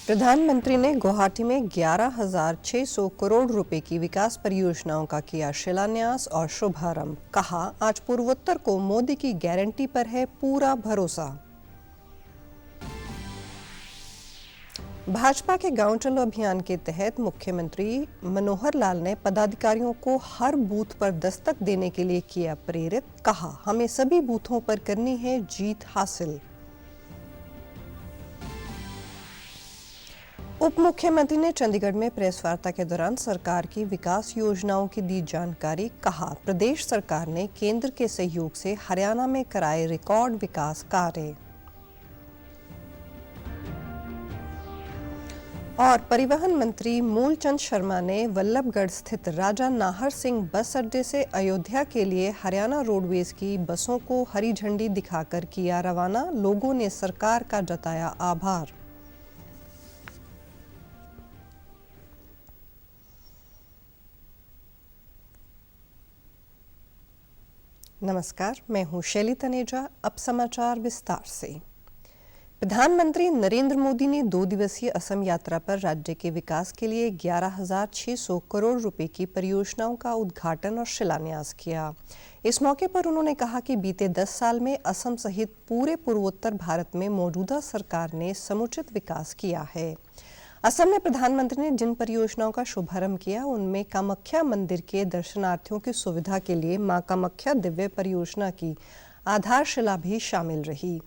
प्रधानमंत्री ने गुवाहाटी में 11,600 करोड़ रुपए की विकास परियोजनाओं का किया शिलान्यास और शुभारंभ। कहा, आज पूर्वोत्तर को मोदी की गारंटी पर है पूरा भरोसा। भाजपा के गांव चलो अभियान के तहत मुख्यमंत्री मनोहर लाल ने पदाधिकारियों को हर बूथ पर दस्तक देने के लिए किया प्रेरित। कहा, हमें सभी बूथों पर करनी है जीत हासिल। उप मुख्यमंत्री ने चंडीगढ़ में प्रेस वार्ता के दौरान सरकार की विकास योजनाओं की दी जानकारी। कहा, प्रदेश सरकार ने केंद्र के सहयोग से हरियाणा में कराए रिकॉर्ड विकास कार्य। और परिवहन मंत्री मूलचंद शर्मा ने वल्लभगढ़ स्थित राजा नाहर सिंह बस अड्डे से अयोध्या के लिए हरियाणा रोडवेज की बसों को हरी झंडी दिखाकर किया रवाना। लोगों ने सरकार का जताया आभार। नमस्कार, मैं हूं शैली तनेजा। अब समाचार विस्तार से। प्रधानमंत्री नरेंद्र मोदी ने 2 दिवसीय असम यात्रा पर राज्य के विकास के लिए 11,600 करोड़ रुपए की परियोजनाओं का उद्घाटन और शिलान्यास किया। इस मौके पर उन्होंने कहा कि बीते 10 साल में असम सहित पूरे पूर्वोत्तर भारत में मौजूदा सरकार ने समुचित विकास किया है। असम में प्रधानमंत्री ने जिन परियोजनाओं का शुभारंभ किया उनमें कामाख्या मंदिर के दर्शनार्थियों की सुविधा के लिए मां कामाख्या दिव्य परियोजना की आधारशिला भी शामिल रही।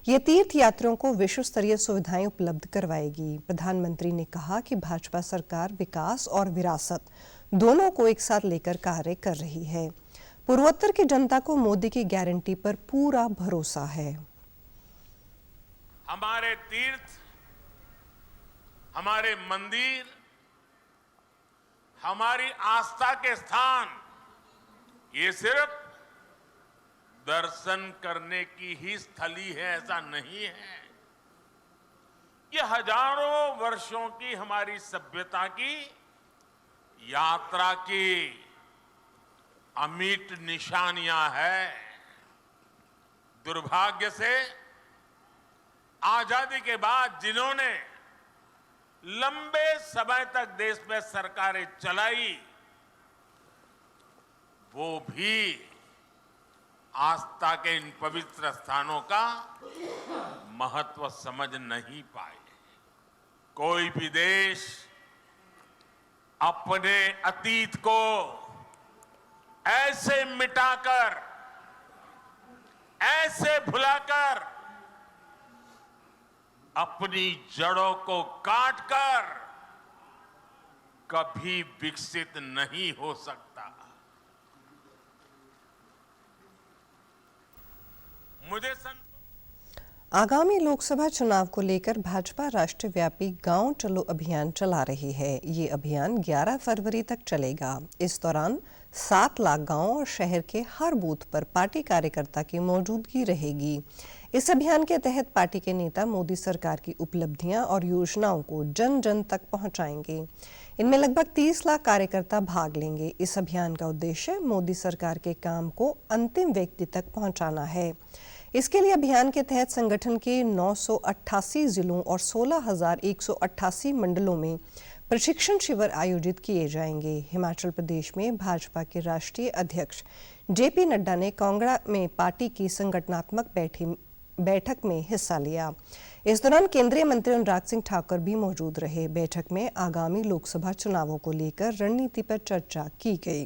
ये तीर्थ यात्रियों को विश्व स्तरीय सुविधाएं उपलब्ध करवाएगी। प्रधानमंत्री ने कहा कि भाजपा सरकार विकास और विरासत दोनों को एक साथ लेकर कार्य कर रही है। पूर्वोत्तर की जनता को मोदी की गारंटी पर पूरा भरोसा है। हमारे तीर्थ, हमारे मंदिर, हमारी आस्था के स्थान ये सिर्फ दर्शन करने की ही स्थली है ऐसा नहीं है। ये हजारों वर्षों की हमारी सभ्यता की यात्रा की अमिट निशानियां है। दुर्भाग्य से आजादी के बाद जिन्होंने लंबे समय तक देश में सरकारें चलाई वो भी आस्था के इन पवित्र स्थानों का महत्व समझ नहीं पाए। कोई भी देश अपने अतीत को ऐसे मिटाकर, ऐसे भुलाकर, अपनी जड़ों को काटकर कभी विकसित नहीं हो सकता। आगामी लोकसभा चुनाव को लेकर भाजपा राष्ट्रव्यापी गांव चलो अभियान चला रही है। ये अभियान 11 फरवरी तक चलेगा। इस दौरान 7 लाख गांव और शहर के हर बूथ पर पार्टी कार्यकर्ता की मौजूदगी रहेगी। इस अभियान के तहत पार्टी के नेता मोदी सरकार की उपलब्धियां और योजनाओं को जन जन तक पहुंचाएंगे। इनमें लगभग 30 लाख कार्यकर्ता भाग लेंगे। इस अभियान का उद्देश्य मोदी सरकार के काम को अंतिम व्यक्ति तक पहुंचाना है। इसके लिए अभियान के तहत संगठन के 988 जिलों और 16,188 मंडलों में प्रशिक्षण शिविर आयोजित किए जाएंगे। हिमाचल प्रदेश में भाजपा के राष्ट्रीय अध्यक्ष जेपी नड्डा ने कांगड़ा में पार्टी की संगठनात्मक बैठक में हिस्सा लिया। इस दौरान केंद्रीय मंत्री अनुराग सिंह ठाकुर भी मौजूद रहे। बैठक में आगामी लोकसभा चुनावों को लेकर रणनीति पर चर्चा की गई।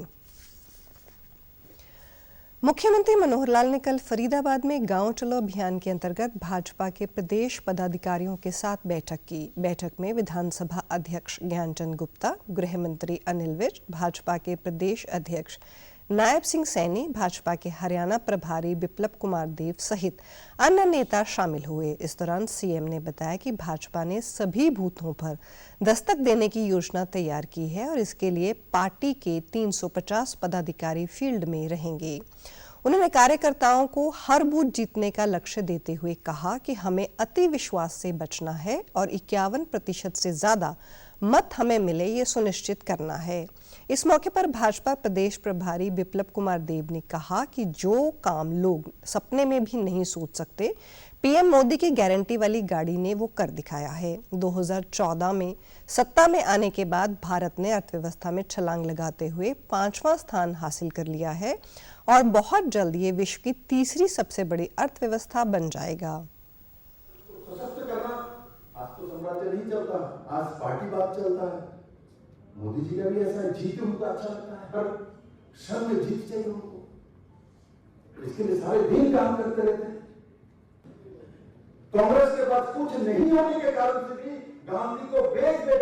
मुख्यमंत्री मनोहर लाल ने कल फरीदाबाद में गांव चलो अभियान के अंतर्गत भाजपा के प्रदेश पदाधिकारियों के साथ बैठक की। बैठक में विधानसभा अध्यक्ष ज्ञानचंद गुप्ता, गृह मंत्री अनिल विज, भाजपा के प्रदेश अध्यक्ष नायब सिंह सैनी, भाजपा के हरियाणा प्रभारी बिप्लब कुमार देव सहित अन्य नेता शामिल हुए। इस दौरान सीएम ने बताया कि भाजपा ने सभी बूथों पर दस्तक देने की योजना तैयार की है और इसके लिए पार्टी के 350 पदाधिकारी फील्ड में रहेंगे। उन्होंने कार्यकर्ताओं को हर बूथ जीतने का लक्ष्य देते हुए कहा कि हमें अति विश्वास से बचना है और 51% से ज्यादा मत हमें मिले ये सुनिश्चित करना है। इस मौके पर भाजपा प्रदेश प्रभारी बिप्लब कुमार देब ने कहा कि जो काम लोग सपने में भी नहीं सोच सकते, पीएम मोदी की गारंटी वाली गाड़ी ने वो कर दिखाया है। 2014 में सत्ता में आने के बाद भारत ने अर्थव्यवस्था में छलांग लगाते हुए 5वां स्थान हासिल कर लिया है और बहुत जल्द ये विश्व की तीसरी सबसे बड़ी अर्थव्यवस्था बन जाएगा। सशक्त करना आज तो साम्राज्य नहीं चलता, आज पार्टीवाद चलता है। मोदी जी का भी ऐसा है, जीत उनको अच्छा लगता है, हर क्षण में जीत चाहिए उनको, इसके लिए सारे दिन काम करते रहते हैं। कांग्रेस के पास कुछ नहीं होने के कारण से भी गांधी को बेच के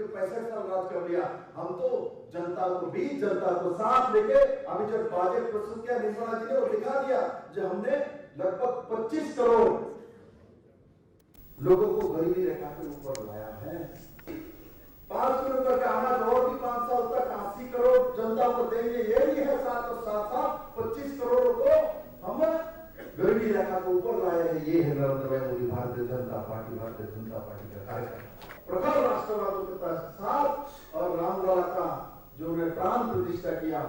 पैसा का राज कर लिया। हम तो जनता को बीच जनता को साथ लेके अभी जब बजट प्रस्तुत किया निर्मला जी ने वो दिखा दिया जो हमने लगभग 25 करोड़ लोगों को गरीबी रेखा के ऊपर लाया है। 5 किलोमीटर का अनाज और भी 5 साल तक 80 करोड़ जनता को देंगे, ये भी है। साथ और साथ 25 करोड़ को हम गरीबी रेखा के ऊपर लाए हैं। ये है नरेंद्र भाई मोदी भारतीय जनता पार्टी का कार्यक्रम। प्रखर राष्ट्रवादों के साथ और रामलला का जो उन्हें प्राण प्रतिष्ठा किया,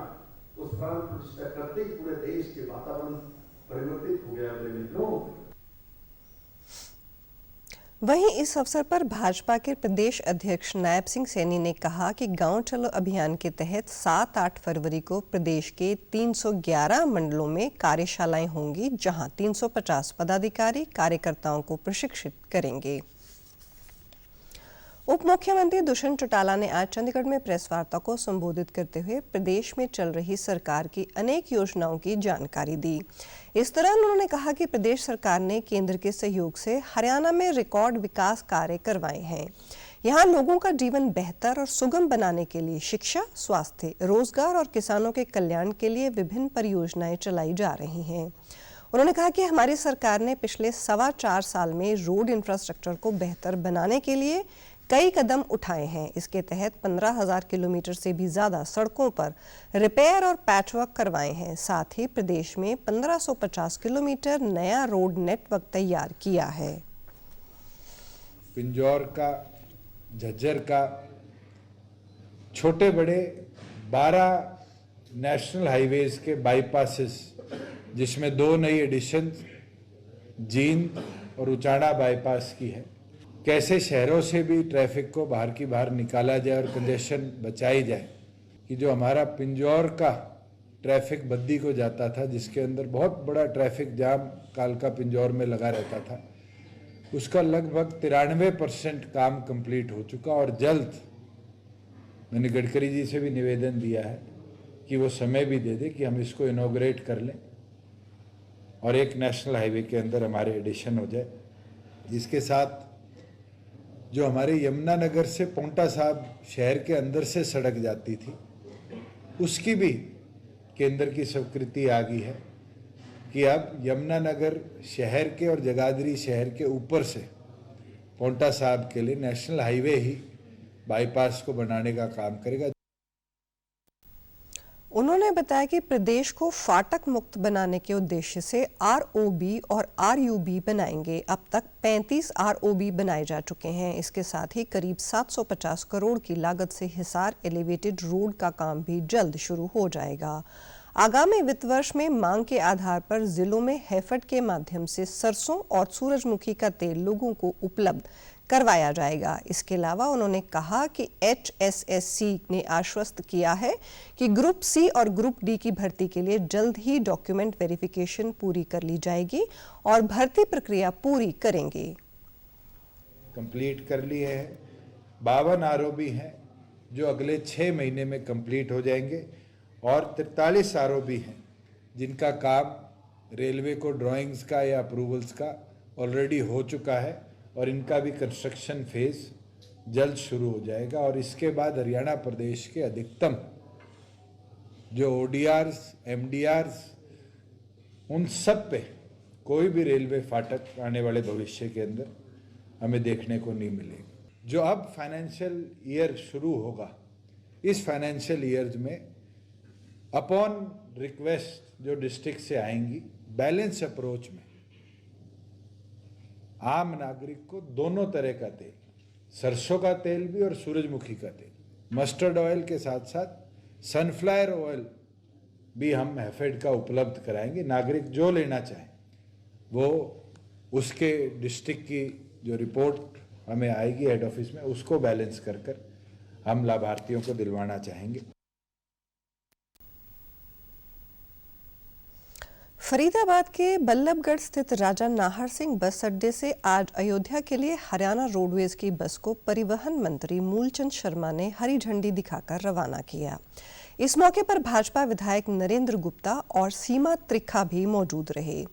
उस प्राण प्रतिष्ठा करते ही पूरे देश के वातावरण परिवर्तित हो गया। मेरे मित्रों, वहीं इस अवसर पर भाजपा के प्रदेश अध्यक्ष नायब सिंह सैनी ने कहा कि गांव चलो अभियान के तहत 7-8 फरवरी को प्रदेश के 311 मंडलों में कार्यशालाएं होंगी, जहां 350 पदाधिकारी कार्यकर्ताओं को प्रशिक्षित करेंगे। उप मुख्यमंत्री दुष्यंत चौटाला ने आज चंडीगढ़ में प्रेस वार्ता को संबोधित करते हुए प्रदेश में चल रही सरकार की अनेक योजनाओं की जानकारी दी। इस दौरान उन्होंने कहा कि प्रदेश सरकार ने केंद्र के सहयोग से हरियाणा में रिकॉर्ड विकास कार्य करवाए हैं। यहां लोगों का जीवन बेहतर और सुगम बनाने के लिए शिक्षा, स्वास्थ्य, रोजगार और किसानों के कल्याण के लिए विभिन्न परियोजनाएं चलाई जा रही हैं। उन्होंने कहा कि हमारी सरकार ने पिछले 4.25 साल में रोड इंफ्रास्ट्रक्चर को बेहतर बनाने के लिए कई कदम उठाए हैं। इसके तहत 15,000 किलोमीटर से भी ज्यादा सड़कों पर रिपेयर और पैचवर्क करवाए हैं। साथ ही प्रदेश में 1550 किलोमीटर नया रोड नेटवर्क तैयार किया है। पिंजौर का, झज्जर का, छोटे बड़े 12 नेशनल हाईवेज के बाईपासेस, जिसमें 2 नई एडिशन जींद और उचाड़ा बाईपास की है। कैसे शहरों से भी ट्रैफिक को बाहर की बाहर निकाला जाए और कंजेशन बचाई जाए, कि जो हमारा पिंजौर का ट्रैफिक बद्दी को जाता था, जिसके अंदर बहुत बड़ा ट्रैफिक जाम कालका पिंजौर में लगा रहता था, उसका लगभग 93% काम कंप्लीट हो चुका। और जल्द मैंने गडकरी जी से भी निवेदन दिया है कि वो समय भी दे दे कि हम इसको इनॉग्रेट कर लें और एक नेशनल हाईवे के अंदर हमारे एडिशन हो जाए। जिसके साथ जो हमारे यमुनानगर से पोंटा साहब शहर के अंदर से सड़क जाती थी, उसकी भी केंद्र की स्वीकृति आ गई है कि अब यमुनानगर शहर के और जगाधरी शहर के ऊपर से पोंटा साहब के लिए नेशनल हाईवे ही बाईपास को बनाने का काम करेगा। उन्होंने बताया कि प्रदेश को फाटक मुक्त बनाने के उद्देश्य से आरओबी और आरयूबी बनाएंगे। अब तक 35 आरओबी बनाए जा चुके हैं। इसके साथ ही करीब 750 करोड़ की लागत से हिसार एलिवेटेड रोड का काम भी जल्द शुरू हो जाएगा। आगामी वित्त वर्ष में मांग के आधार पर जिलों में हैफेड के माध्यम से सरसों और सूरजमुखी का तेल लोगों को उपलब्ध करवाया जाएगा। इसके अलावा उन्होंने कहा कि HSSC ने आश्वस्त किया है कि ग्रुप सी और ग्रुप डी की भर्ती के लिए जल्द ही डॉक्यूमेंट वेरिफिकेशन पूरी कर ली जाएगी और भर्ती प्रक्रिया पूरी करेंगे। कंप्लीट कर लिए हैं। 52 आरओबी हैं जो अगले 6 महीने में कंप्लीट हो जाएंगे और 43 आरओबी हैं जिनका काम रेलवे को ड्राइंग्स का या अप्रूवल्स का ऑलरेडी हो चुका है और इनका भी कंस्ट्रक्शन फेज जल्द शुरू हो जाएगा। और इसके बाद हरियाणा प्रदेश के अधिकतम जो ODRs, MDRs, उन सब पे कोई भी रेलवे फाटक आने वाले भविष्य के अंदर हमें देखने को नहीं मिलेगा। जो अब फाइनेंशियल ईयर शुरू होगा, इस फाइनेंशियल ईयर में अपॉन रिक्वेस्ट जो डिस्ट्रिक्ट से आएंगी बैलेंस अप्रोच में आम नागरिक को दोनों तरह का तेल, सरसों का तेल भी और सूरजमुखी का तेल, मस्टर्ड ऑयल के साथ साथ सनफ्लावर ऑयल भी हम हैफेड का उपलब्ध कराएंगे। नागरिक जो लेना चाहे वो उसके डिस्ट्रिक्ट की जो रिपोर्ट हमें आएगी हेड ऑफिस में, उसको बैलेंस कर कर हम लाभार्थियों को दिलवाना चाहेंगे। फरीदाबाद के बल्लभगढ़ स्थित राजा नाहर सिंह बस अड्डे से आज अयोध्या के लिए हरियाणा रोडवेज की बस को परिवहन मंत्री मूलचंद शर्मा ने हरी झंडी दिखाकर रवाना किया। इस मौके पर भाजपा विधायक नरेंद्र गुप्ता और सीमा त्रिखा भी मौजूद रहे।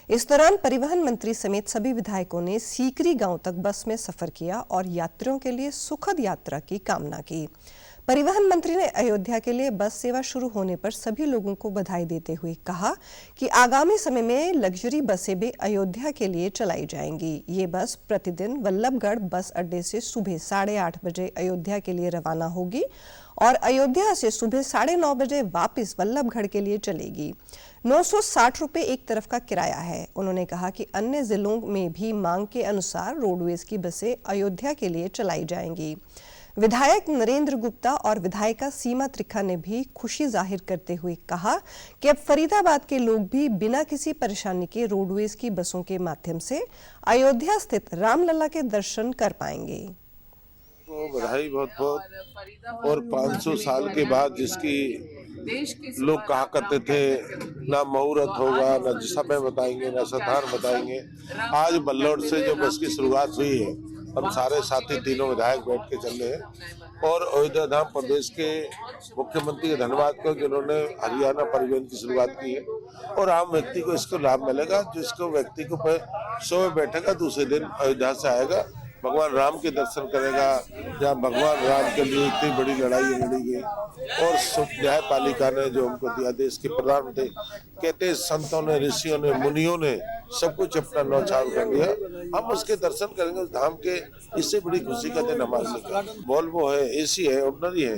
इस दौरान परिवहन मंत्री समेत सभी विधायकों ने सीकरी गांव तक बस में सफर किया और यात्रियों के लिए सुखद यात्रा की कामना की। परिवहन मंत्री ने अयोध्या के लिए बस सेवा शुरू होने पर सभी लोगों को बधाई देते हुए कहा कि आगामी समय में लग्जरी बसें भी अयोध्या के लिए चलाई जाएंगी। ये बस प्रतिदिन बल्लभगढ़ बस अड्डे से सुबह 8:30 बजे अयोध्या के लिए रवाना होगी और अयोध्या से सुबह 9:30 बजे वापस बल्लभगढ़ के लिए चलेगी। 960 रुपए एक तरफ का किराया है। उन्होंने कहा कि अन्य जिलों में भी मांग के अनुसार रोडवेज की बसें अयोध्या के लिए चलाई जाएंगी। विधायक नरेंद्र गुप्ता और विधायिका सीमा त्रिखा ने भी खुशी जाहिर करते हुए कहा कि अब फरीदाबाद के लोग भी बिना किसी परेशानी के रोडवेज की बसों के माध्यम से अयोध्या स्थित रामलला के दर्शन कर पाएंगे। तो बधाई बहुत बहुत। और 500 साल के बाद जिसकी लोग कहा करते थे ना मुहूर्त होगा, ना समय बताएंगे, ना स्थान बताएंगे, आज बल्लौर से जो बस की शुरुआत हुई है, हम सारे साथी तीनों विधायक बैठ के चल रहे हैं और अयोध्या धाम प्रदेश के मुख्यमंत्री का धन्यवाद करो जिन्होंने हरियाणा परिवहन की शुरुआत की है और आम व्यक्ति को इसको लाभ मिलेगा। जिसको व्यक्ति को सुबह बैठेगा दूसरे दिन अयोध्या से आएगा, भगवान राम के दर्शन करेगा, जहाँ भगवान राम के लिए इतनी बड़ी लड़ाई लड़ी गई और न्यायपालिका ने जो हमको दिया, देश के प्रधानमंत्री कहते संतों ने, ऋषियों ने, मुनियों ने सब कुछ अपना न्यौछावर कर दिया, हम उसके दर्शन करेंगे उस धाम के। इससे बड़ी खुशी का दिन हमारे लिए। वोल्वो है, एसी है, ऑर्डिनरी है,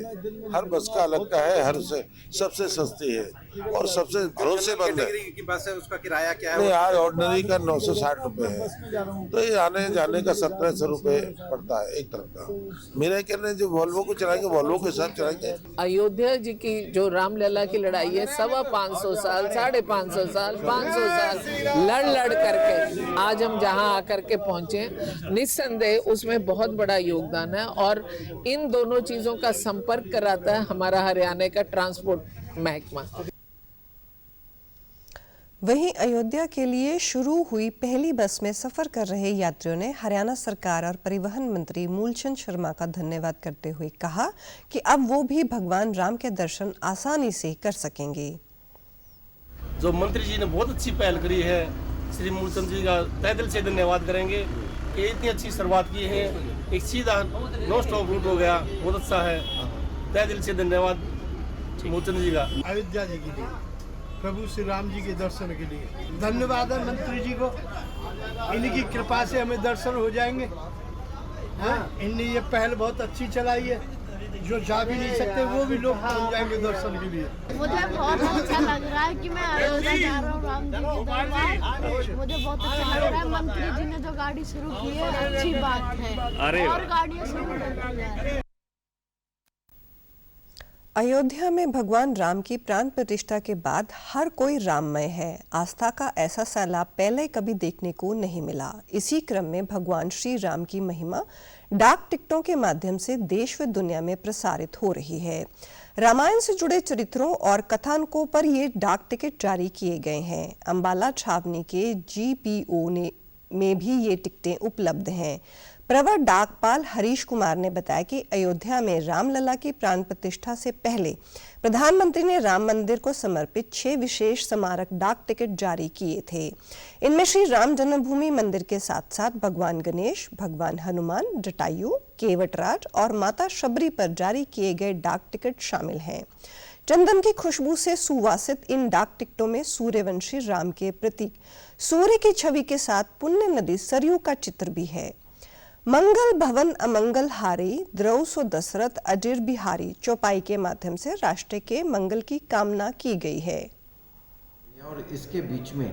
हर बस का अलग का है, हर से सबसे सस्ती है और सबसे भरोसेमंद है। बस है उसका किराया क्या है? नहीं यार, ऑर्डिनरी का 960 रुपए है, तो ये आने जाने का 1700 रुपए पड़ता है एक तरफ का। मेरा कहना है जो वोल्वो को चलाएंगे वोल्वो के साथ चलाएंगे। अयोध्या जी की जो रामलला की लड़ाई है 525 साल, 550 साल, 500 साल लड़ करके आज हम जहां आकर के पहुंचे, निस्संदेह उसमें बहुत बड़ा योगदान है और इन दोनों चीजों का संपर्क कराता है हमारा हरियाणा का ट्रांसपोर्ट महकमा। वहीं अयोध्या के लिए शुरू हुई पहली बस में सफर कर रहे यात्रियों ने हरियाणा सरकार और परिवहन मंत्री मूलचंद शर्मा का धन्यवाद करते हुए कहा कि अब वो भी भगवान राम के दर्शन आसानी से कर सकेंगे। जो मंत्री जी ने बहुत अच्छी पहल करी है, श्री मूलचंद जी का तहे दिल से धन्यवाद करेंगे। ये इतनी अच्छी शुरुआत की है, एक सीधा नो स्टॉप रूट हो गया, बहुत अच्छा है। तहे दिल से धन्यवाद मूलचंद जी का। अयोध्या जी के लिए, प्रभु श्री राम जी के दर्शन के लिए धन्यवाद है मंत्री जी को। इनकी कृपा से हमें दर्शन हो जाएंगे। हाँ, इनने ये पहल बहुत अच्छी चलाई है, जो जा भी नहीं सकते वो भी लोग पहुंच जाएंगे दर्शन के लिए। मुझे बहुत अच्छा लग रहा है कि मैं अयोध्या जा रहा हूँ राम जी के दरबार। मुझे बहुत अच्छा लग रहा है। मंत्री जी ने जो गाड़ी शुरू की है अच्छी बात है और गाड़ियाँ शुरू करती जाए। अयोध्या में भगवान राम की प्राण प्रतिष्ठा के बाद हर कोई राममय है। आस्था का ऐसा सैलाब पहले कभी देखने को नहीं मिला। इसी क्रम में भगवान श्री राम की महिमा डाक टिकटों के माध्यम से देश व दुनिया में प्रसारित हो रही है। रामायण से जुड़े चरित्रों और कथानकों पर ये डाक टिकट जारी किए गए हैं। अंबाला छावनी के GPO में भी ये टिकटें उपलब्ध हैं। प्रवर डाकपाल हरीश कुमार ने बताया कि अयोध्या में रामलला की प्राण प्रतिष्ठा से पहले प्रधानमंत्री ने राम मंदिर को समर्पित 6 विशेष स्मारक डाक टिकट जारी किए थे। इनमें श्री राम जन्मभूमि मंदिर के साथ साथ भगवान गणेश, भगवान हनुमान, जटायु, केवटराज और माता शबरी पर जारी किए गए डाक टिकट शामिल हैं। चंदन की खुशबू से सुवासित इन डाक टिकटों में सूर्यवंशी राम के प्रतीक सूर्य की छवि के साथ पुण्य नदी सरयू का चित्र भी है। मंगल भवन अमंगल हारी, द्रौ सो दशरथ अजिर बिहारी चौपाई के माध्यम से राष्ट्र के मंगल की कामना की गई है। और इसके बीच में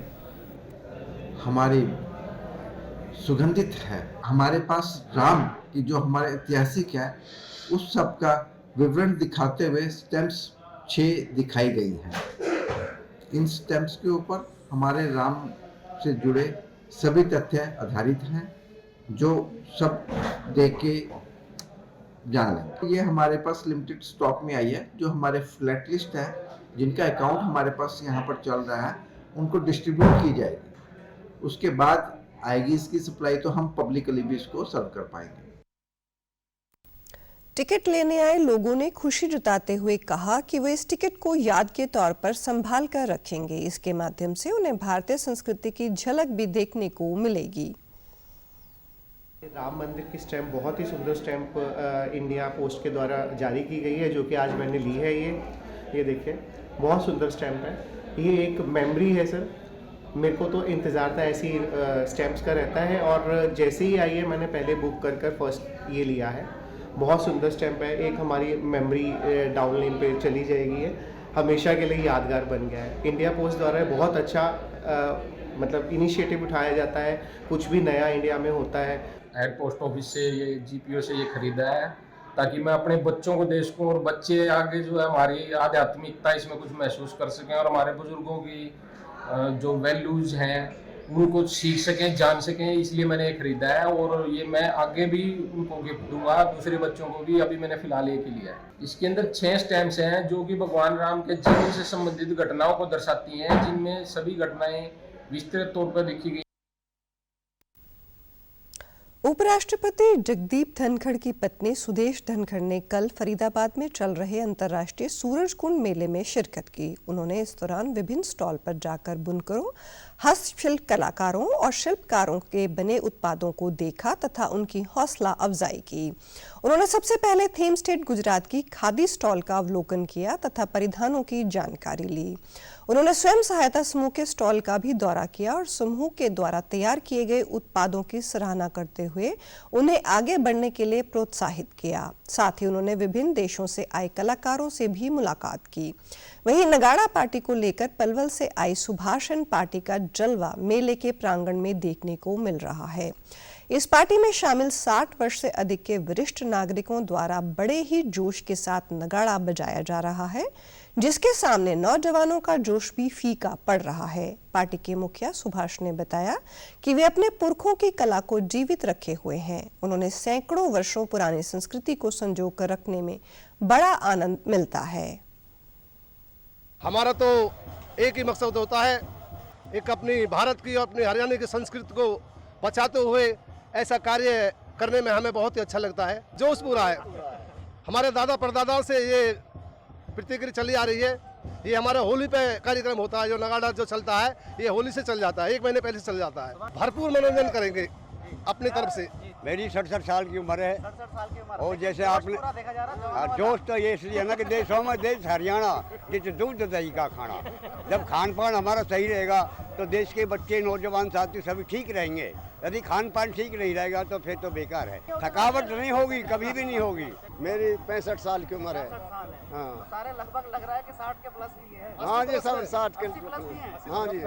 हमारी सुगंधित है। हमारे पास राम की जो हमारे ऐतिहासिक है उस सब का विवरण दिखाते हुए स्टैम्प्स 6 दिखाई गई हैं। इन स्टैम्प्स के ऊपर हमारे राम से जुड़े सभी तथ्य आधारित हैं जो सब देख के जान लें। ये हमारे पास लिमिटेड स्टॉक में आई है। जो हमारे फ्लैट लिस्ट है जिनका अकाउंट हमारे पास यहाँ पर चल रहा है उनको डिस्ट्रीब्यूट की जाएगी। उसके बाद आएगी इसकी सप्लाई तो हम पब्लिकली भी इसको सर्व कर पाएंगे। टिकट लेने आए लोगों ने खुशी जताते हुए कहा कि वे इस टिकट को याद के तौर पर संभाल कर रखेंगे। इसके माध्यम से उन्हें भारतीय संस्कृति की झलक भी देखने को मिलेगी। राम मंदिर की स्टैंप बहुत ही सुंदर स्टैंप इंडिया पोस्ट के द्वारा जारी की गई है, जो कि आज मैंने ली है। ये देखिए बहुत सुंदर स्टैंप है। ये एक मेमोरी है सर। मेरे को तो इंतज़ार था ऐसी स्टैंप्स का रहता है, और जैसे ही आई है मैंने पहले बुक कर फर्स्ट ये लिया है। बहुत सुंदर स्टैंप है। एक हमारी मेमोरी डाउन लाइन पे चली जाएगी है, हमेशा के लिए यादगार बन गया है। इंडिया पोस्ट द्वारा बहुत अच्छा मतलब इनिशिएटिव उठाया जाता है। कुछ भी नया इंडिया में होता है। हेड पोस्ट ऑफिस से ये जीपीओ से ये खरीदा है ताकि मैं अपने बच्चों को दे सकूँ और बच्चे आगे जो है हमारी आध्यात्मिकता इसमें कुछ महसूस कर सकें और हमारे बुजुर्गों की जो वैल्यूज़ हैं उनको सीख सकें, जान सकें। इसलिए मैंने ये खरीदा है और ये मैं आगे भी उनको गिफ्ट दूंगा, दूसरे बच्चों को भी। अभी मैंने फिलहाल ये लिया है। इसके अंदर 6 स्टैम्प्स हैं जो कि भगवान राम के जीवन से संबंधित घटनाओं को दर्शाती हैं, जिनमें सभी घटनाएं विस्तृत तौर पर लिखी गई। उपराष्ट्रपति जगदीप धनखड़ की पत्नी सुदेश धनखड़ ने कल फरीदाबाद में चल रहे अंतर्राष्ट्रीय सूरजकुंड मेले में शिरकत की। उन्होंने इस दौरान विभिन्न स्टॉल पर जाकर बुनकरों, हस्तशिल्प कलाकारों और शिल्पकारों के बने उत्पादों को देखा तथा उनकी हौसला अफजाई की। उन्होंने सबसे पहले थीम स्टेट गुजरात की खादी स्टॉल का अवलोकन किया तथा परिधानों की जानकारी ली। उन्होंने स्वयं सहायता समूह के स्टॉल का भी दौरा किया और समूह के द्वारा तैयार किए गए उत्पादों की सराहना करते हुए उन्हें आगे बढ़ने के लिए प्रोत्साहित किया। साथ ही उन्होंने विभिन्न देशों से आए कलाकारों से भी मुलाकात की। वहीं नगाड़ा पार्टी को लेकर पलवल से आई सुभाषन पार्टी का जलवा मेले के प्रांगण में देखने को मिल रहा है। इस पार्टी में शामिल 60 वर्ष से अधिक के वरिष्ठ नागरिकों द्वारा बड़े ही जोश के साथ नगाड़ा बजाया जा रहा है, जिसके सामने नौजवानों का जोश भी फीका पड़ रहा है। पार्टी के मुखिया सुभाष ने बताया कि वे अपने पुरखों की कला को जीवित रखे हुए हैं। उन्होंने सैकड़ों वर्षों पुरानी संस्कृति को संजो कर रखने में बड़ा आनंद मिलता है। हमारा तो एक ही मकसद होता है, एक अपनी भारत की और अपनी हरियाणा की संस्कृति को बचाते हुए ऐसा कार्य करने में हमें बहुत ही अच्छा लगता है। जोश पूरा है। हमारे दादा परदादाओं से ये प्रतिक्रिया चली आ रही है। ये हमारा होली पे कार्यक्रम होता है, जो नगाड़ा जो चलता है ये होली से चल जाता है, 1 महीने पहले से चल जाता है। भरपूर मनोरंजन करेंगे अपनी तरफ से। मेरी 67 साल की उम्र है। 67 साल की उम्र और जैसे आपने जोश तो ये इसलिए है ना कि देशों में देश हरियाणा जिस दूध दही का खाना, जब खान पान हमारा सही रहेगा तो देश के बच्चे नौजवान साथी सभी ठीक रहेंगे। यदि खान पान ठीक नहीं रहेगा तो फिर तो बेकार है। थकावट नहीं होगी, कभी भी नहीं होगी। मेरी 65 साल की उम्र है। हाँ सारे लगभग लग रहा है कि 60 के प्लस ही है। हाँ जी, सब 60 के प्लस ही है। हाँ जी।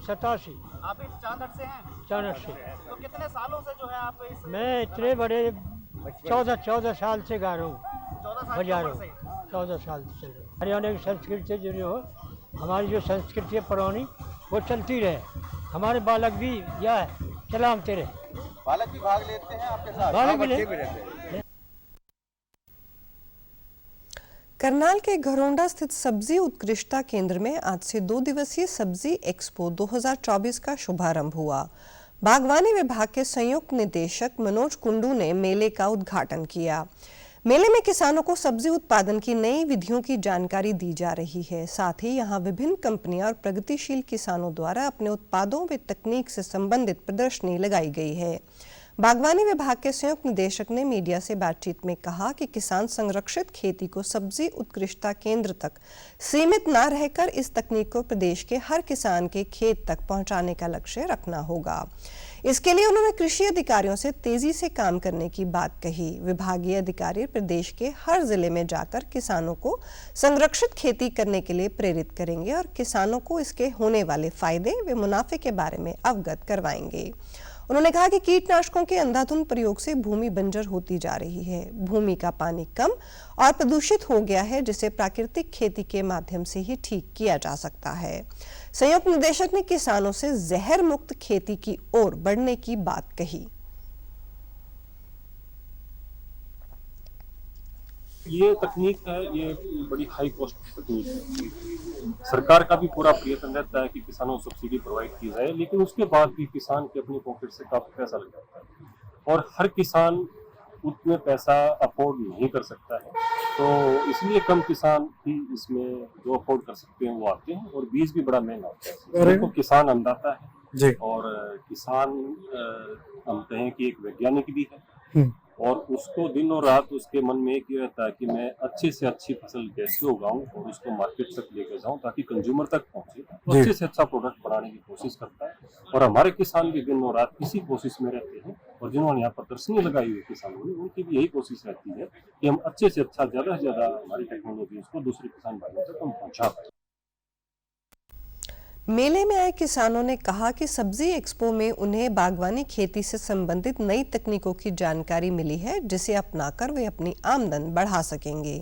87। आप इस चांदट से हैं? चांदट से। तो कितने सालों से जो है आप इस? मैं इतने बड़े 14 साल से गा रहा हूँ, 14 साल से चल रहा हूँ। हरियाणा की संस्कृति से जुड़े हो, हमारी जो संस्कृति है पुरानी वो चलती रहे। हमारे बालक भी या चलाते रहे। बालक भी भाग लेते हैं आपके साथ? बालक भी रहते हैं। करनाल के घरोंडा स्थित सब्जी उत्कृष्टता केंद्र में आज से 2 दिवसीय सब्जी एक्सपो 2024 का शुभारंभ हुआ। बागवानी विभाग के संयुक्त निदेशक मनोज कुंडू ने मेले का उद्घाटन किया। मेले में किसानों को सब्जी उत्पादन की नई विधियों की जानकारी दी जा रही है। साथ ही यहां विभिन्न कंपनियां और प्रगतिशील किसानों द्वारा अपने उत्पादों व तकनीक से संबंधित प्रदर्शनी लगाई गई है। बागवानी विभाग के संयुक्त निदेशक ने मीडिया से बातचीत में कहा कि किसान संरक्षित खेती को सब्जी उत्कृष्टता केंद्र तक सीमित न रहकर इस तकनीक को प्रदेश के हर किसान के खेत तक पहुंचाने का लक्ष्य रखना होगा। इसके लिए उन्होंने कृषि अधिकारियों से तेजी से काम करने की बात कही। विभागीय अधिकारी प्रदेश के हर जिले में जाकर किसानों को संरक्षित खेती करने के लिए प्रेरित करेंगे और किसानों को इसके होने वाले फायदे व मुनाफे के बारे में अवगत करवाएंगे। उन्होंने कहा कि कीटनाशकों के अंधाधुंध प्रयोग से भूमि बंजर होती जा रही है, भूमि का पानी कम और प्रदूषित हो गया है, जिसे प्राकृतिक खेती के माध्यम से ही ठीक किया जा सकता है। संयुक्त निदेशक ने किसानों से जहर मुक्त खेती की ओर बढ़ने की बात कही। ये तकनीक है, ये बड़ी हाई कॉस्ट तकनीक है। सरकार का भी पूरा प्रयत्न रहता है कि किसानों को सब्सिडी प्रोवाइड की जाए, लेकिन उसके बाद भी किसान के अपनी पॉकेट से काफी पैसा लग जाता है और हर किसान उतने पैसा अफोर्ड नहीं कर सकता है। तो इसलिए कम किसान ही इसमें जो अफोर्ड कर सकते हैं वो आते हैं और बीज भी बड़ा महंगा होता है। देखो किसान अन्नदाता है और किसान हम कहें कि एक वैज्ञानिक भी है और उसको दिन और रात उसके मन में एक ही रहता है कि मैं अच्छे से अच्छी फसल कैसे उगाऊं और उसको मार्केट तक लेकर जाऊं ताकि कंज्यूमर तक पहुंचे। तो अच्छे से अच्छा प्रोडक्ट बनाने की कोशिश करता है और हमारे किसान भी दिन और रात इसी कोशिश में रहते हैं और जिन्होंने यहाँ प्रदर्शनी लगाई हुई किसानों ने, उनकी भी यही कोशिश रहती है कि हम अच्छे से अच्छा ज्यादा से ज्यादा हमारी टेक्नोलॉजी उसको दूसरे किसान भाइयों तक हम पहुँचा पाए। मेले में आए किसानों ने कहा कि सब्जी एक्सपो में उन्हें बागवानी खेती से संबंधित नई तकनीकों की जानकारी मिली है, जिसे अपनाकर वे अपनी आमदन बढ़ा सकेंगे।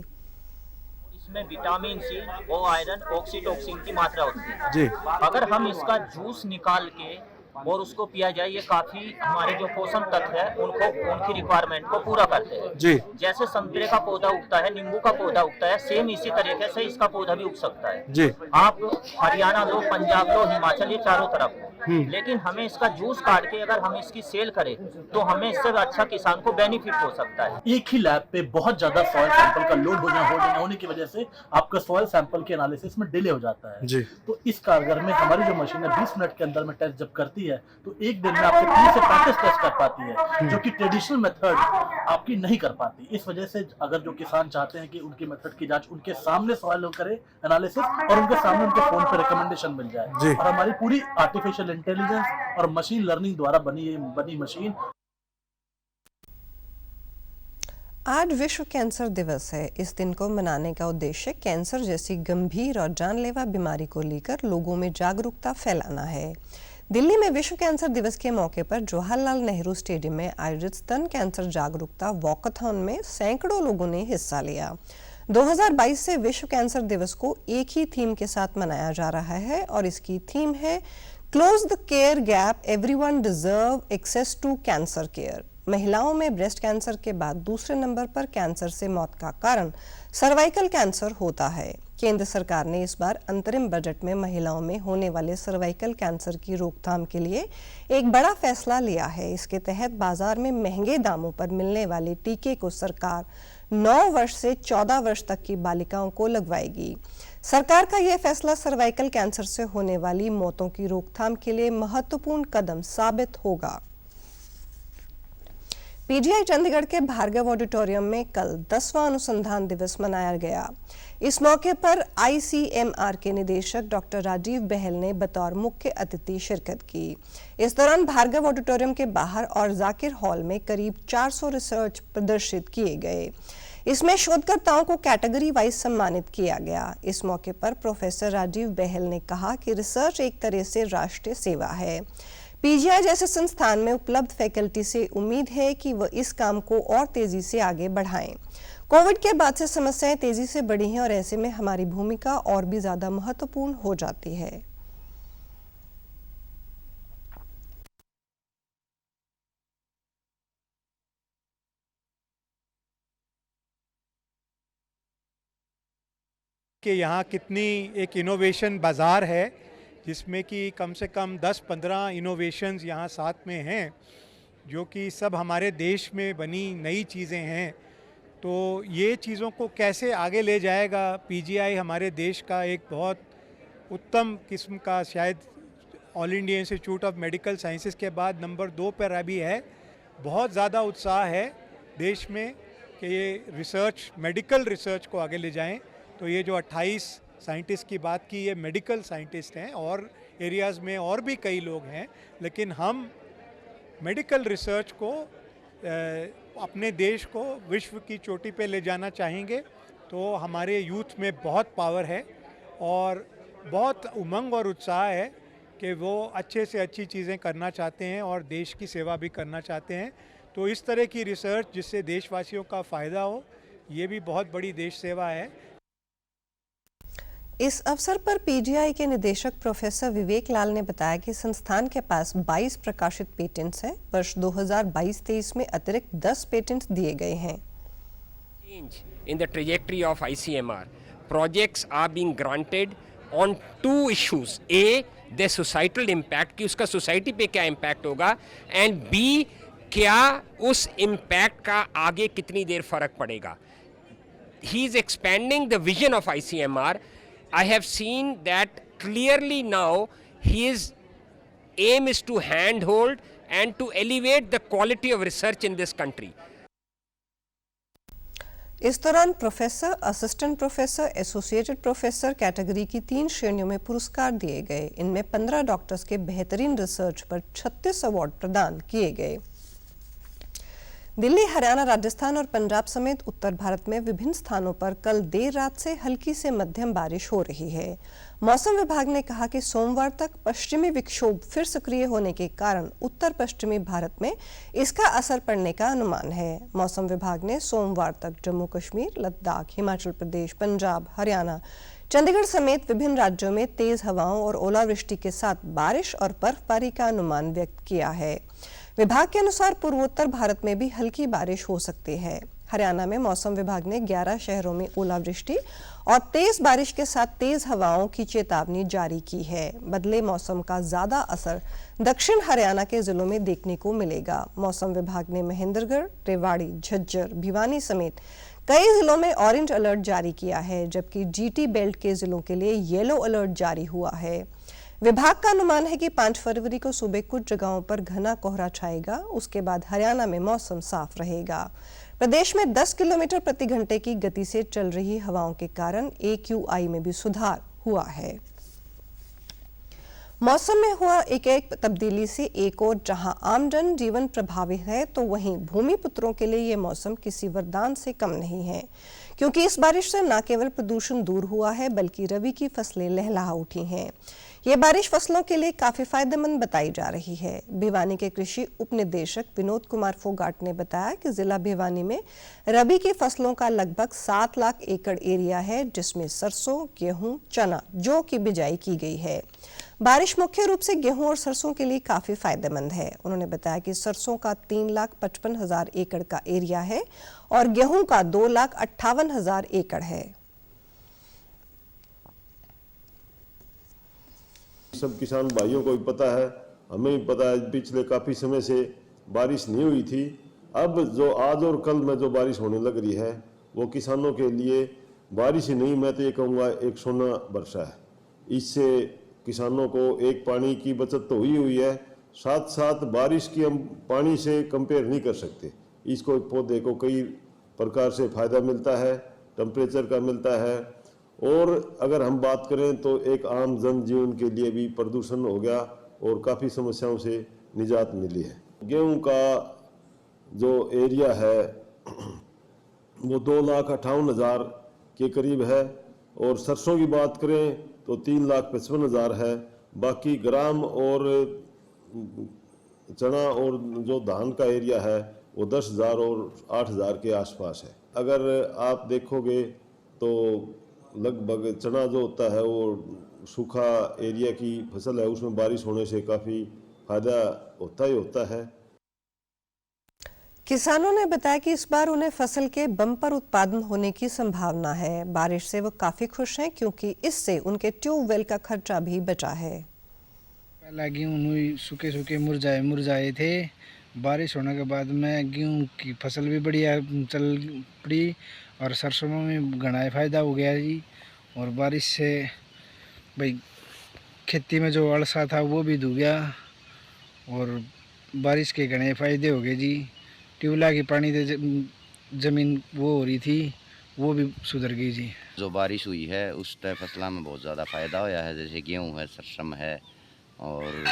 इसमें विटामिन सी, ओ आयरन, ऑक्सीटोसिन की मात्रा होती है जी। अगर हम इसका जूस निकाल के और उसको पिया जाए, ये काफी हमारे जो पोषण तत्व है उनको उनकी रिक्वायरमेंट को पूरा करते हैं जी। जैसे संतरे का पौधा उगता है, नींबू का पौधा उगता है, सेम इसी तरीके से इसका पौधा भी उग सकता है जी। आप हरियाणा लो, पंजाब लो, हिमाचल, ये चारों तरफ हो, लेकिन हमें इसका जूस काट के अगर हम इसकी सेल करें तो हमें इससे अच्छा किसान को बेनिफिट हो सकता है। एक ही लैब पे बहुत ज्यादा सॉइल सैंपल का लोड होने की वजह से आपका सॉइल सैंपल के एनालिसिस में डिले हो जाता है जी। तो इस कारगर में हमारी जो मशीन है 20 मिनट के अंदर में टेस्ट जब करती है तो एक दिन में आपसे 30 से 35 टेस्ट कर पाती है, जो कि ट्रेडिशनल मेथड आपकी नहीं कर पाती। इस वजह से अगर जो किसान चाहते हैं कि उनकी मेथड की जांच उनके सामने सॉइल करे एनालिसिस और उनके सामने उनके फोन पे रिकमेंडेशन मिल जाए और हमारी पूरी आर्टिफिशियल इंटेलिजेंस और मशीन लर्निंग द्वारा बनी मशीन। आज विश्व कैंसर दिवस है। इस दिन को मनाने का उद्देश्य कैंसर जैसी गंभीर और जानलेवा बीमारी को लेकर लोगों में जागरूकता फैलाना है। दिल्ली में विश्व कैंसर दिवस के मौके पर जवाहरलाल नेहरू स्टेडियम में आयोजित स्तन कैंसर जागरूकता वॉकाथॉन में सैकड़ों लोगों ने हिस्सा लिया। 2022 से विश्व कैंसर दिवस को एक ही थीम के साथ मनाया जा रहा है और इसकी थीम है close the care gap, everyone deserve access to cancer care. महिलाओं में ब्रेस्ट कैंसर के बाद दूसरे नंबर पर कैंसर से मौत का कारण सर्वाइकल कैंसर होता है। केंद्र सरकार ने इस बार अंतरिम बजट में महिलाओं में होने वाले सर्वाइकल कैंसर की रोकथाम के लिए एक बड़ा फैसला लिया है। इसके तहत बाजार में महंगे दामों पर मिलने वाले टीके को सरकार 9 वर्ष से 14 वर्ष तक की बालिकाओं को लगवाएगी। सरकार का यह फैसला सर्वाइकल कैंसर से होने वाली मौतों की रोकथाम के लिए महत्वपूर्ण कदम साबित होगा। पीजीआई चंडीगढ़ के भार्गव ऑडिटोरियम में कल 10वां अनुसंधान दिवस मनाया गया। इस मौके पर आईसीएमआर के निदेशक डॉक्टर राजीव बहल ने बतौर मुख्य अतिथि शिरकत की। इस दौरान भार्गव ऑडिटोरियम के बाहर और जाकिर हॉल में करीब 400 रिसर्च प्रदर्शित किए गए। इसमें शोधकर्ताओं को कैटेगरी वाइज सम्मानित किया गया। इस मौके पर प्रोफेसर राजीव बहल ने कहा कि रिसर्च एक तरह से राष्ट्रीय सेवा है। पीजीआई जैसे संस्थान में उपलब्ध फैकल्टी से उम्मीद है कि वह इस काम को और तेजी से आगे बढ़ाएं। कोविड के बाद से समस्याएं तेजी से बढ़ी हैं और ऐसे में हमारी भूमिका और भी ज्यादा महत्वपूर्ण हो जाती है। कि यहाँ कितनी एक इनोवेशन बाज़ार है जिसमें कि कम से कम 10-15 इनोवेशंस यहाँ साथ में हैं, जो कि सब हमारे देश में बनी नई चीज़ें हैं। तो ये चीज़ों को कैसे आगे ले जाएगा पीजीआई हमारे देश का एक बहुत उत्तम किस्म का, शायद all India institute of medical sciences के बाद नंबर 2 पर अभी है। बहुत ज़्यादा उत्साह है देश में कि ये रिसर्च, मेडिकल रिसर्च को आगे ले जाएं। तो ये जो 28 साइंटिस्ट की बात की, ये मेडिकल साइंटिस्ट हैं और एरियाज़ में और भी कई लोग हैं, लेकिन हम मेडिकल रिसर्च को अपने देश को विश्व की चोटी पे ले जाना चाहेंगे तो हमारे यूथ में बहुत पावर है और बहुत उमंग और उत्साह है कि वो अच्छे से अच्छी चीज़ें करना चाहते हैं और देश की सेवा भी करना चाहते हैं। तो इस तरह की रिसर्च जिससे देशवासियों का फ़ायदा हो, ये भी बहुत बड़ी देश सेवा है। इस अवसर पर पीजीआई के निदेशक प्रोफेसर विवेक लाल ने बताया कि संस्थान के पास 22 प्रकाशित पेटेंट्स हैं। वर्ष 2022-23 में अतिरिक्त 10 पेटेंट्स दिए गए हैं। In the trajectory of ICMR, projects are being granted on two issues: A, their societal impact, कि उसका सोसाइटी पे क्या इम्पैक्ट होगा, एंड B, क्या उस इम्पैक्ट का आगे कितनी देर फर्क पड़ेगा। He is expanding the vision of ICMR. I have seen that clearly now. His aim is to handhold and to elevate the quality of research in this country. इस दौरान professor, assistant professor, associated professor category की 3 श्रेणियों में पुरस्कार दिए गए। इनमें 15 doctors के बेहतरीन रिसर्च पर 36 अवार्ड प्रदान किए गए। दिल्ली, हरियाणा, राजस्थान और पंजाब समेत उत्तर भारत में विभिन्न स्थानों पर कल देर रात से हल्की से मध्यम बारिश हो रही है। मौसम विभाग ने कहा कि सोमवार तक पश्चिमी विक्षोभ फिर सक्रिय होने के कारण उत्तर पश्चिमी भारत में इसका असर पड़ने का अनुमान है। मौसम विभाग ने सोमवार तक जम्मू कश्मीर, लद्दाख, हिमाचल प्रदेश, पंजाब, हरियाणा, चंडीगढ़ समेत विभिन्न राज्यों में तेज हवाओं और ओलावृष्टि के साथ बारिश और बर्फबारी का अनुमान व्यक्त किया है। विभाग के अनुसार पूर्वोत्तर भारत में भी हल्की बारिश हो सकती है। हरियाणा में मौसम विभाग ने 11 शहरों में ओलावृष्टि और तेज बारिश के साथ तेज हवाओं की चेतावनी जारी की है। बदले मौसम का ज्यादा असर दक्षिण हरियाणा के जिलों में देखने को मिलेगा। मौसम विभाग ने महेंद्रगढ़, रेवाड़ी, झज्जर, भिवानी समेत कई जिलों में ऑरेंज अलर्ट जारी किया है, जबकि जीटी बेल्ट के जिलों के लिए येलो अलर्ट जारी हुआ है। विभाग का अनुमान है कि 5 फरवरी को सुबह कुछ जगहों पर घना कोहरा छाएगा। उसके बाद हरियाणा में मौसम साफ रहेगा। प्रदेश में 10 किलोमीटर प्रति घंटे की गति से चल रही हवाओं के कारण AQI में भी सुधार हुआ है। मौसम में हुआ एक तब्दीली से एक और जहां आम जन जीवन प्रभावित है, तो वहीं भूमिपुत्रों के लिए ये मौसम किसी वरदान से कम नहीं है, क्योंकि इस बारिश से न केवल प्रदूषण दूर हुआ है बल्कि रबी की फसलें लहलहा उठी हैं। ये बारिश फसलों के लिए काफी फायदेमंद बताई जा रही है। भिवानी के कृषि उप निदेशक विनोद कुमार फोगाट ने बताया कि जिला भिवानी में रबी की फसलों का लगभग 7 लाख एकड़ एरिया है, जिसमें सरसों, गेहूं, चना, जौ की बिजाई की गई है। बारिश मुख्य रूप से गेहूं और सरसों के लिए काफी फायदेमंद है। उन्होंने बताया कि सरसों का 3,55,000 एकड़ का एरिया है और गेहूं का 2,58,000 एकड़ है। सब किसान भाइयों को भी पता है, हमें भी पता है, पिछले काफी समय से बारिश नहीं हुई थी। अब जो आज और कल में जो बारिश होने लग रही है वो किसानों के लिए बारिश ही नहीं, मैं तो ये कहूँगा एक सोना वर्षा है। इससे किसानों को एक पानी की बचत तो हुई है, साथ साथ बारिश की हम पानी से कंपेयर नहीं कर सकते। इसको पौधे को कई प्रकार से फायदा मिलता है, टेम्परेचर का मिलता है, और अगर हम बात करें तो एक आम जनजीवन के लिए भी प्रदूषण हो गया और काफ़ी समस्याओं से निजात मिली है। गेहूं का जो एरिया है वो 2,58,000 के करीब है, और सरसों की बात करें तो 3,55,000 है। बाकी ग्राम और चना और जो धान का एरिया है वो 10,000 और 8,000 के आसपास है। अगर आप देखोगे तो लगभग चना जो होता है वो सूखा एरिया की फसल है, उसमें बारिश होने से काफ़ी फायदा होता ही होता है। किसानों ने बताया कि इस बार उन्हें फसल के बम्पर उत्पादन होने की संभावना है। बारिश से वो काफी खुश हैं, क्योंकि इससे उनके ट्यूबवेल का खर्चा भी बचा है। पहला गेहूँ सूखे सूखे मुरझाए थे। बारिश होने के बाद में गेहूँ की फसल भी बढ़िया चल पड़ी और सरसों में घना फायदा हो गया जी। और बारिश से भाई खेती में जो अड़सा था वो भी धो गया और बारिश के घने फायदे हो गए जी। ट्यूबवेल की पानी से जमीन वो हो रही थी वो भी सुधर गई जी। जो बारिश हुई है उस फसलों में बहुत ज़्यादा फ़ायदा होया है, जैसे गेहूँ है, सरसों है और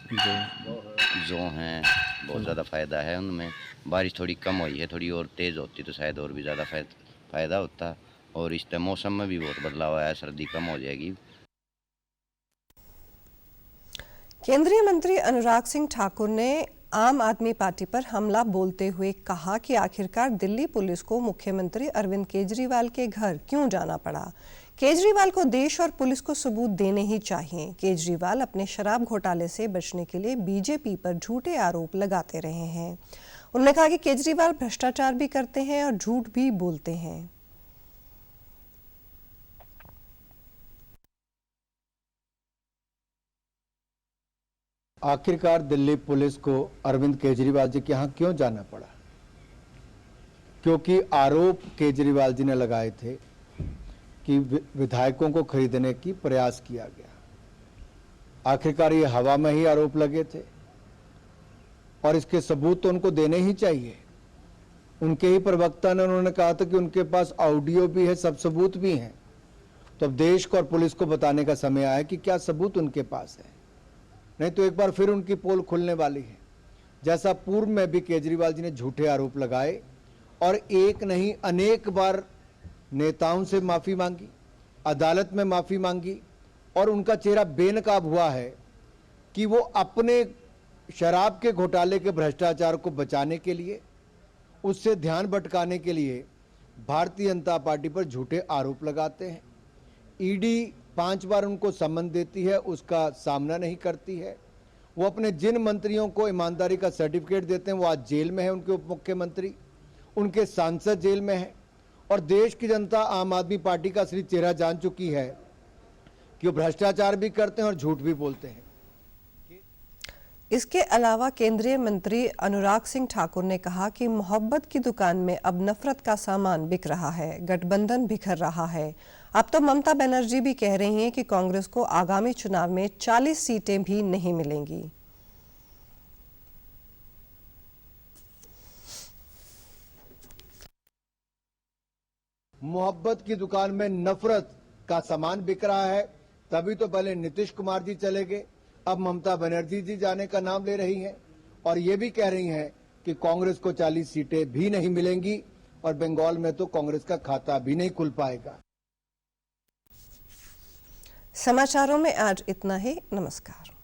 जो हैं बहुत ज़्यादा फ़ायदा है उनमें। बारिश थोड़ी कम हुई है, थोड़ी और तेज़ होती तो शायद और भी ज़्यादा फ़ायदा होता। और इस टाइम मौसम में भी बहुत बदलाव आया, सर्दी कम हो जाएगी। केंद्रीय मंत्री अनुराग सिंह ठाकुर ने आम आदमी पार्टी पर हमला बोलते हुए कहा कि आखिरकार दिल्ली पुलिस को मुख्यमंत्री अरविंद केजरीवाल के घर क्यों जाना पड़ा। केजरीवाल को देश और पुलिस को सबूत देने ही चाहिए। केजरीवाल अपने शराब घोटाले से बचने के लिए बीजेपी पर झूठे आरोप लगाते रहे हैं। उन्होंने कहा कि केजरीवाल भ्रष्टाचार भी करते हैं और झूठ भी बोलते हैं। आखिरकार दिल्ली पुलिस को अरविंद केजरीवाल जी के यहाँ क्यों जाना पड़ा? क्योंकि आरोप केजरीवाल जी ने लगाए थे कि विधायकों को खरीदने की प्रयास किया गया। आखिरकार ये हवा में ही आरोप लगे थे और इसके सबूत तो उनको देने ही चाहिए। उनके ही प्रवक्ता ने उन्होंने कहा था कि उनके पास ऑडियो भी है, सब सबूत भी हैं। तो अब देश को और पुलिस को बताने का समय आया कि क्या सबूत उनके पास है, नहीं तो एक बार फिर उनकी पोल खुलने वाली है। जैसा पूर्व में भी केजरीवाल जी ने झूठे आरोप लगाए और एक नहीं अनेक बार नेताओं से माफ़ी मांगी, अदालत में माफ़ी मांगी और उनका चेहरा बेनकाब हुआ है कि वो अपने शराब के घोटाले के भ्रष्टाचार को बचाने के लिए, उससे ध्यान भटकाने के लिए भारतीय जनता पार्टी पर झूठे आरोप लगाते हैं। ईडी 5 बार उनको सम्मन देती है, उसका सामना नहीं करती है। वो अपने जिन मंत्रियों को ईमानदारी का सर्टिफिकेट देते हैं वो आज जेल में है, उनके उप मुख्यमंत्री, उनके सांसद जेल में हैं और देश की जनता आम आदमी पार्टी का असली चेहरा जान चुकी है कि वो भ्रष्टाचार भी करते हैं और झूठ भी बोलते हैं। इसके अलावा केंद्रीय मंत्री अनुराग सिंह ठाकुर ने कहा कि मोहब्बत की दुकान में अब नफरत का सामान बिक रहा है, गठबंधन बिखर रहा है। अब तो ममता बनर्जी भी कह रही हैं कि कांग्रेस को आगामी चुनाव में 40 सीटें भी नहीं मिलेंगी। मोहब्बत की दुकान में नफरत का सामान बिक रहा है, तभी तो पहले नीतीश कुमार जी चले गए, अब ममता बनर्जी जी जाने का नाम ले रही हैं और ये भी कह रही हैं कि कांग्रेस को 40 सीटें भी नहीं मिलेंगी और बंगाल में तो कांग्रेस का खाता भी नहीं खुल पाएगा। समाचारों में आज इतना ही। नमस्कार।